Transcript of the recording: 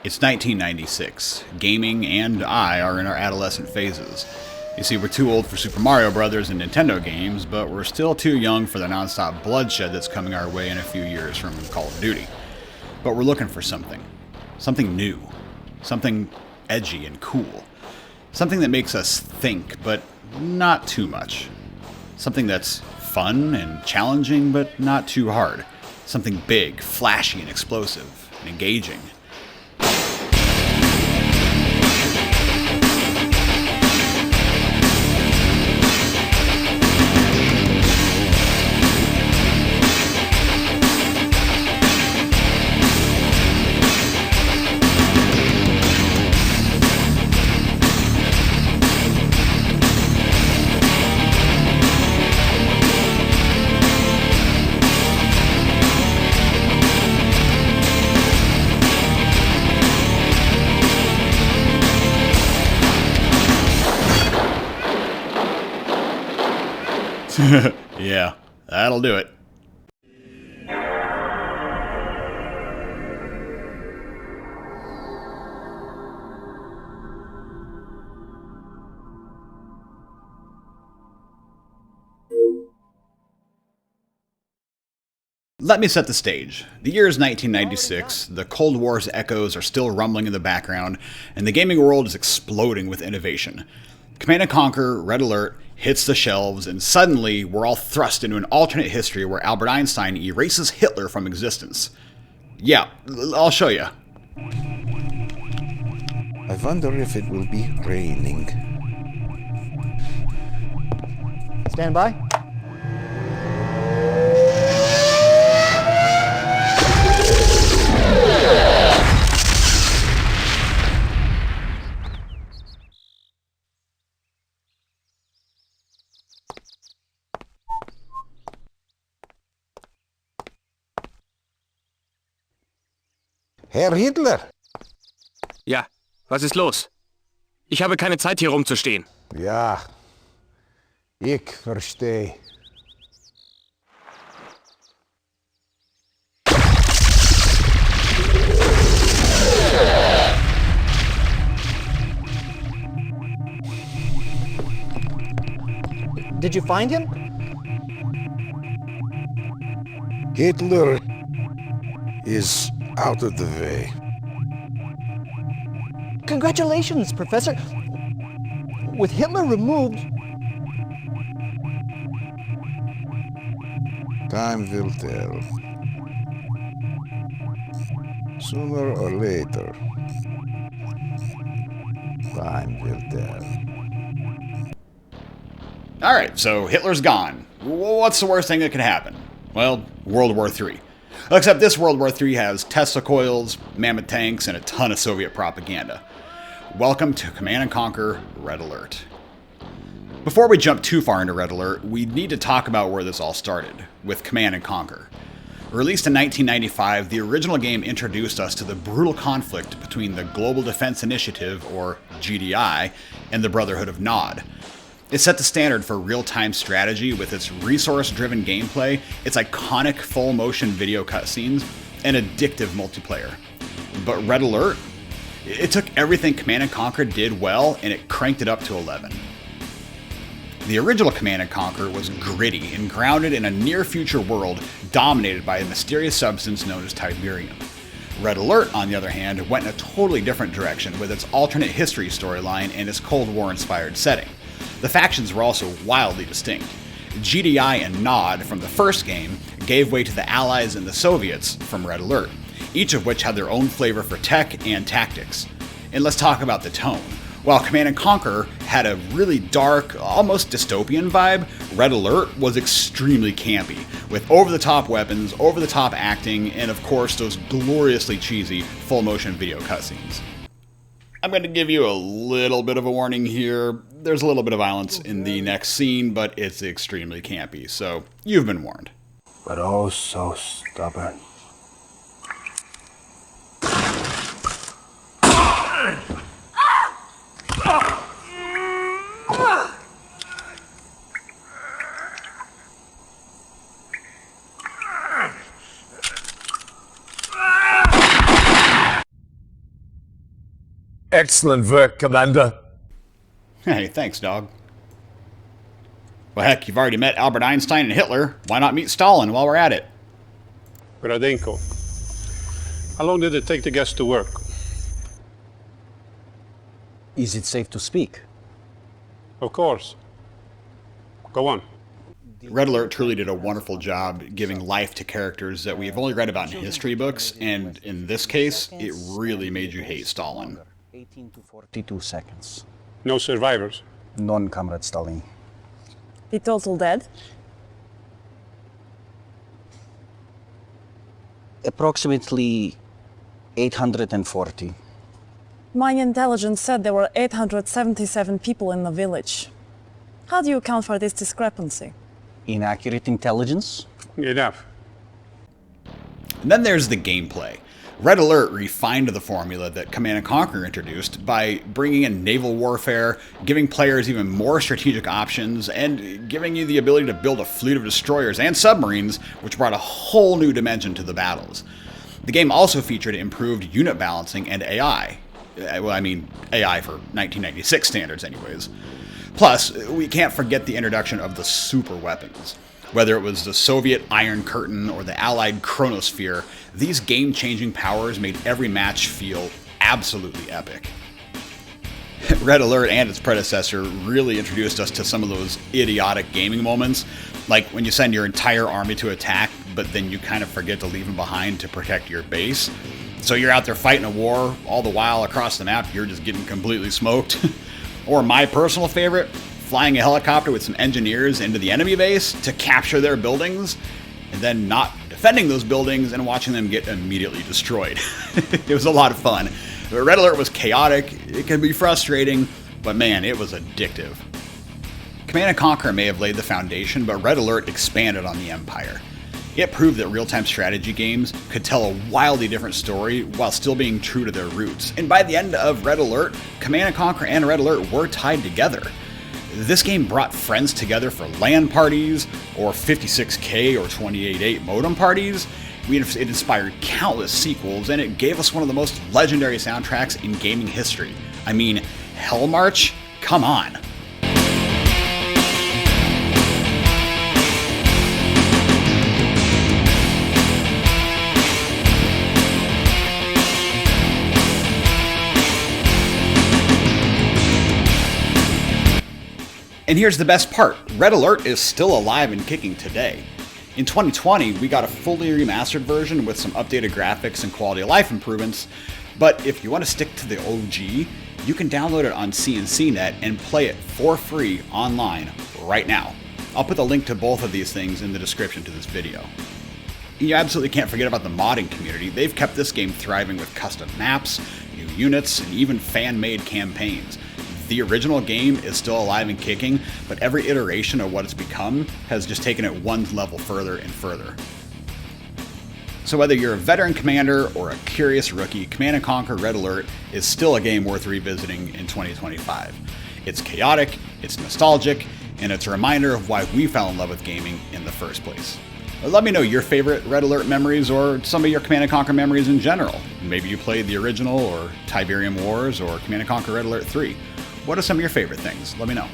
It's 1996. Gaming and I are in our adolescent phases. You see, we're too old for Super Mario Brothers and Nintendo games, but we're still too young for the nonstop bloodshed that's coming our way in a few years from Call of Duty. But we're looking for something. Something new. Something edgy and cool. Something that makes us think, but not too much. Something that's fun and challenging, but not too hard. Something big, flashy, and explosive, and engaging. Yeah, that'll do it. Let me set the stage. The year is 1996, the Cold War's echoes are still rumbling in the background, and the gaming world is exploding with innovation. Command & Conquer: Red Alert hits the shelves, and suddenly we're all thrust into an alternate history where Albert Einstein erases Hitler from existence. Yeah, I'll show you. I wonder if it will be raining. Stand by. Herr Hitler! Ja, was ist los? Ich habe keine Zeit, hier rumzustehen. Ja, ich verstehe. Did you find him? Hitler is out of the way. Congratulations, Professor. With Hitler removed, Time will tell. Sooner or later. Time will tell. Alright, so Hitler's gone. What's the worst thing that could happen? Well, World War III. Except this World War III has Tesla coils, mammoth tanks, and a ton of Soviet propaganda. Welcome to Command & Conquer: Red Alert. Before we jump too far into Red Alert, we need to talk about where this all started, with Command & Conquer. Released in 1995, the original game introduced us to the brutal conflict between the Global Defense Initiative, or GDI, and the Brotherhood of Nod. It set the standard for real-time strategy with its resource-driven gameplay, its iconic full-motion video cutscenes, and addictive multiplayer. But Red Alert? It took everything Command & Conquer did well, and it cranked it up to 11. The original Command & Conquer was gritty and grounded in a near-future world dominated by a mysterious substance known as Tiberium. Red Alert, on the other hand, went in a totally different direction with its alternate history storyline and its Cold War-inspired setting. The factions were also wildly distinct. GDI and Nod from the first game gave way to the Allies and the Soviets from Red Alert, each of which had their own flavor for tech and tactics. And let's talk about the tone. While Command & Conquer had a really dark, almost dystopian vibe, Red Alert was extremely campy, with over-the-top weapons, over-the-top acting, and of course those gloriously cheesy full-motion video cutscenes. I'm going to give you a little bit of a warning here. There's a little bit of violence in the next scene, but it's extremely campy, so you've been warned. But oh so stubborn. Excellent work, Commander. Hey, thanks, dog. Well, heck, you've already met Albert Einstein and Hitler. Why not meet Stalin while we're at it? Radenko. How long did it take the guest to work? Is it safe to speak? Of course. Go on. Red Alert truly did a wonderful job giving life to characters that we've only read about in history books, and in this case, it really made you hate Stalin. 18 to 42 seconds. No survivors. None, Comrade Stalin. The total dead? Approximately 840. My intelligence said there were 877 people in the village. How do you account for this discrepancy? Inaccurate intelligence? Enough. And then there's the gameplay. Red Alert refined the formula that Command & Conquer introduced by bringing in naval warfare, giving players even more strategic options, and giving you the ability to build a fleet of destroyers and submarines, which brought a whole new dimension to the battles. The game also featured improved unit balancing and AI. Well, I mean, AI for 1996 standards anyways. Plus, we can't forget the introduction of the super weapons. Whether it was the Soviet Iron Curtain or the Allied Chronosphere, these game-changing powers made every match feel absolutely epic. Red Alert and its predecessor really introduced us to some of those idiotic gaming moments, like when you send your entire army to attack, but then you kind of forget to leave them behind to protect your base. So you're out there fighting a war, all the while across the map you're just getting completely smoked. Or my personal favorite, flying a helicopter with some engineers into the enemy base to capture their buildings, and then not defending those buildings and watching them get immediately destroyed. It was a lot of fun. Red Alert was chaotic, it can be frustrating, but man, it was addictive. Command & Conquer may have laid the foundation, but Red Alert expanded on the Empire. It proved that real-time strategy games could tell a wildly different story while still being true to their roots. And by the end of Red Alert, Command & Conquer and Red Alert were tied together. This game brought friends together for LAN parties, or 56K or 28.8 modem parties. It inspired countless sequels, and it gave us one of the most legendary soundtracks in gaming history. I mean, Hell March? Come on. And here's the best part, Red Alert is still alive and kicking today. In 2020, we got a fully remastered version with some updated graphics and quality of life improvements, but if you want to stick to the OG, you can download it on CNCnet and play it for free online right now. I'll put the link to both of these things in the description to this video. You absolutely can't forget about the modding community. They've kept this game thriving with custom maps, new units, and even fan-made campaigns. The original game is still alive and kicking, but every iteration of what it's become has just taken it one level further and further. So whether you're a veteran commander or a curious rookie, Command & Conquer Red Alert is still a game worth revisiting in 2025. It's chaotic, it's nostalgic, and it's a reminder of why we fell in love with gaming in the first place. Let me know your favorite Red Alert memories or some of your Command & Conquer memories in general. Maybe you played the original or Tiberium Wars or Command & Conquer Red Alert 3. What are some of your favorite things? Let me know.